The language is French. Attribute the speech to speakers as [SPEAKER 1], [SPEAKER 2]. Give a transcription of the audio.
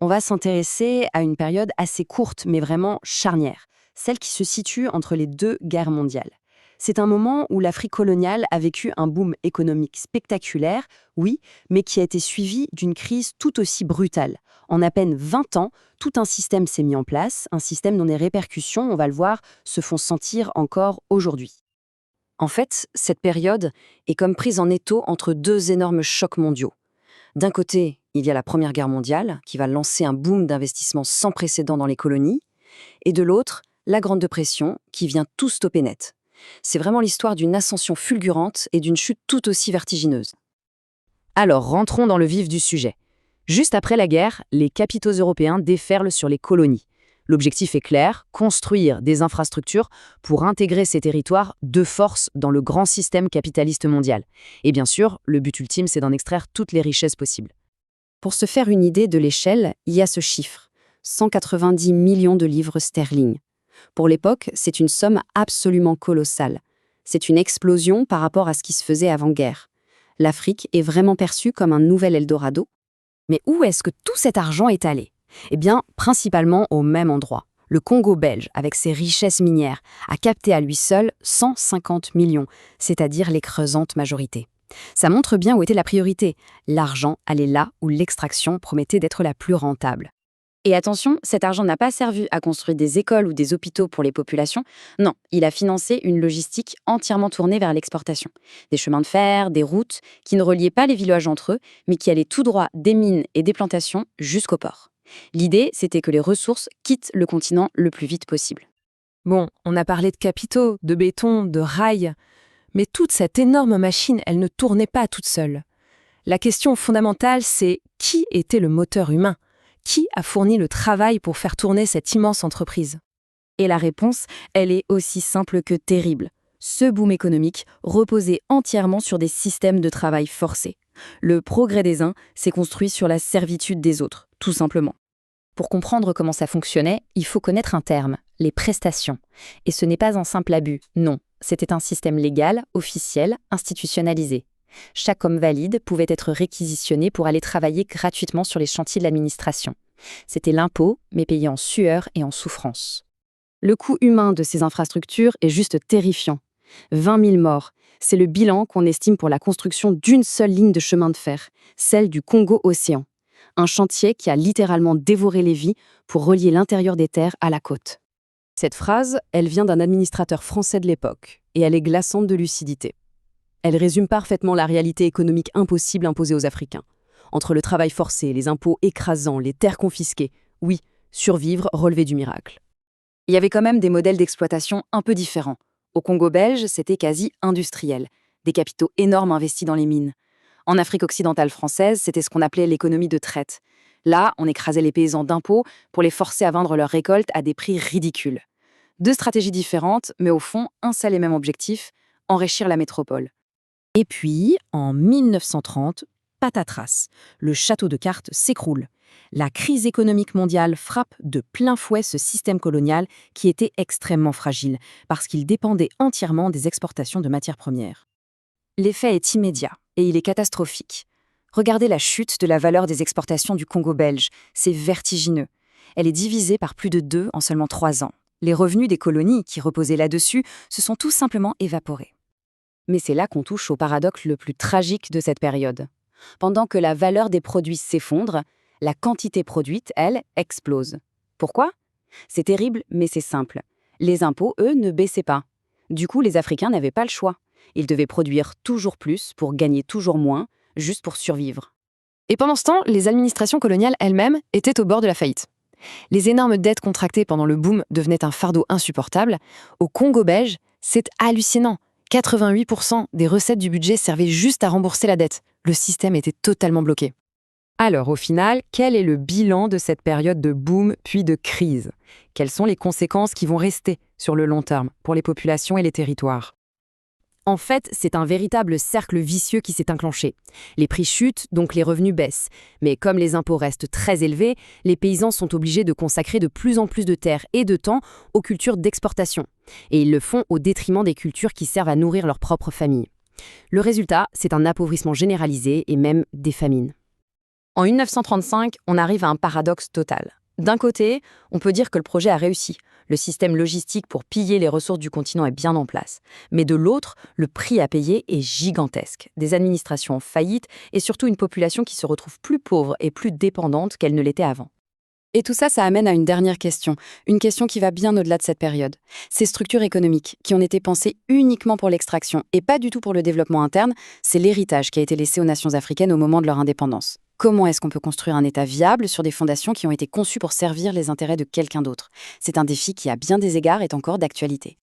[SPEAKER 1] On va s'intéresser à une période assez courte, mais vraiment charnière, celle qui se situe entre les deux guerres mondiales. C'est un moment où l'Afrique coloniale a vécu un boom économique spectaculaire, oui, mais qui a été suivi d'une crise tout aussi brutale. En à peine 20 ans, tout un système s'est mis en place, un système dont les répercussions, on va le voir, se font sentir encore aujourd'hui. En fait, cette période est comme prise en étau entre deux énormes chocs mondiaux. D'un côté, il y a la Première Guerre mondiale, qui va lancer un boom d'investissement sans précédent dans les colonies, et de l'autre, la Grande Dépression, qui vient tout stopper net. C'est vraiment l'histoire d'une ascension fulgurante et d'une chute tout aussi vertigineuse. Alors, rentrons dans le vif du sujet. Juste après la guerre, les capitaux européens déferlent sur les colonies. L'objectif est clair, construire des infrastructures pour intégrer ces territoires de force dans le grand système capitaliste mondial. Et bien sûr, le but ultime, c'est d'en extraire toutes les richesses possibles. Pour se faire une idée de l'échelle, il y a ce chiffre, 190 millions de livres sterling. Pour l'époque, c'est une somme absolument colossale. C'est une explosion par rapport à ce qui se faisait avant-guerre. L'Afrique est vraiment perçue comme un nouvel Eldorado. Mais où est-ce que tout cet argent est allé? Eh bien, principalement au même endroit. Le Congo belge, avec ses richesses minières, a capté à lui seul 150 millions, c'est-à-dire l'écrasante majorité. Ça montre bien où était la priorité. L'argent allait là où l'extraction promettait d'être la plus rentable. Et attention, cet argent n'a pas servi à construire des écoles ou des hôpitaux pour les populations. Non, il a financé une logistique entièrement tournée vers l'exportation. Des chemins de fer, des routes, qui ne reliaient pas les villages entre eux, mais qui allaient tout droit des mines et des plantations jusqu'au port. L'idée, c'était que les ressources quittent le continent le plus vite possible.
[SPEAKER 2] Bon, on a parlé de capitaux, de béton, de rails, mais toute cette énorme machine, elle ne tournait pas toute seule. La question fondamentale, c'est qui était le moteur humain? Qui a fourni le travail pour faire tourner cette immense entreprise?
[SPEAKER 1] Et la réponse, elle est aussi simple que terrible. Ce boom économique reposait entièrement sur des systèmes de travail forcés. Le progrès des uns s'est construit sur la servitude des autres, tout simplement. Pour comprendre comment ça fonctionnait, il faut connaître un terme, les prestations. Et ce n'est pas un simple abus, non. C'était un système légal, officiel, institutionnalisé. Chaque homme valide pouvait être réquisitionné pour aller travailler gratuitement sur les chantiers de l'administration. C'était l'impôt, mais payé en sueur et en souffrance. Le coût humain de ces infrastructures est juste terrifiant. 20 000 morts, c'est le bilan qu'on estime pour la construction d'une seule ligne de chemin de fer, celle du Congo-Océan. Un chantier qui a littéralement dévoré les vies pour relier l'intérieur des terres à la côte. Cette phrase, elle vient d'un administrateur français de l'époque, et elle est glaçante de lucidité. Elle résume parfaitement la réalité économique impossible imposée aux Africains. Entre le travail forcé, les impôts écrasants, les terres confisquées, oui, survivre, relever du miracle. Il y avait quand même des modèles d'exploitation un peu différents. Au Congo belge, c'était quasi industriel. Des capitaux énormes investis dans les mines. En Afrique occidentale française, c'était ce qu'on appelait l'économie de traite. Là, on écrasait les paysans d'impôts pour les forcer à vendre leurs récoltes à des prix ridicules. Deux stratégies différentes, mais au fond, un seul et même objectif, enrichir la métropole. Et puis, en 1930, patatras, le château de cartes s'écroule. La crise économique mondiale frappe de plein fouet ce système colonial qui était extrêmement fragile, parce qu'il dépendait entièrement des exportations de matières premières. L'effet est immédiat, et il est catastrophique. Regardez la chute de la valeur des exportations du Congo belge, c'est vertigineux. Elle est divisée par plus de 2 en seulement 3 ans. Les revenus des colonies qui reposaient là-dessus se sont tout simplement évaporés. Mais c'est là qu'on touche au paradoxe le plus tragique de cette période. Pendant que la valeur des produits s'effondre, la quantité produite, elle, explose. Pourquoi? C'est terrible, mais c'est simple. Les impôts, eux, ne baissaient pas. Du coup, les Africains n'avaient pas le choix. Ils devaient produire toujours plus pour gagner toujours moins, juste pour survivre. Et pendant ce temps, les administrations coloniales elles-mêmes étaient au bord de la faillite. Les énormes dettes contractées pendant le boom devenaient un fardeau insupportable. Au Congo belge, c'est hallucinant. 88% des recettes du budget servaient juste à rembourser la dette. Le système était totalement bloqué. Alors, au final, quel est le bilan de cette période de boom puis de crise? Quelles sont les conséquences qui vont rester sur le long terme pour les populations et les territoires? En fait, c'est un véritable cercle vicieux qui s'est enclenché. Les prix chutent, donc les revenus baissent. Mais comme les impôts restent très élevés, les paysans sont obligés de consacrer de plus en plus de terres et de temps aux cultures d'exportation. Et ils le font au détriment des cultures qui servent à nourrir leur propre famille. Le résultat, c'est un appauvrissement généralisé et même des famines. En 1935, on arrive à un paradoxe total. D'un côté, on peut dire que le projet a réussi. Le système logistique pour piller les ressources du continent est bien en place. Mais de l'autre, le prix à payer est gigantesque. Des administrations en faillite et surtout une population qui se retrouve plus pauvre et plus dépendante qu'elle ne l'était avant. Et tout ça, ça amène à une dernière question. Une question qui va bien au-delà de cette période. Ces structures économiques, qui ont été pensées uniquement pour l'extraction et pas du tout pour le développement interne, c'est l'héritage qui a été laissé aux nations africaines au moment de leur indépendance. Comment est-ce qu'on peut construire un État viable sur des fondations qui ont été conçues pour servir les intérêts de quelqu'un d'autre? C'est un défi qui, à bien des égards, est encore d'actualité.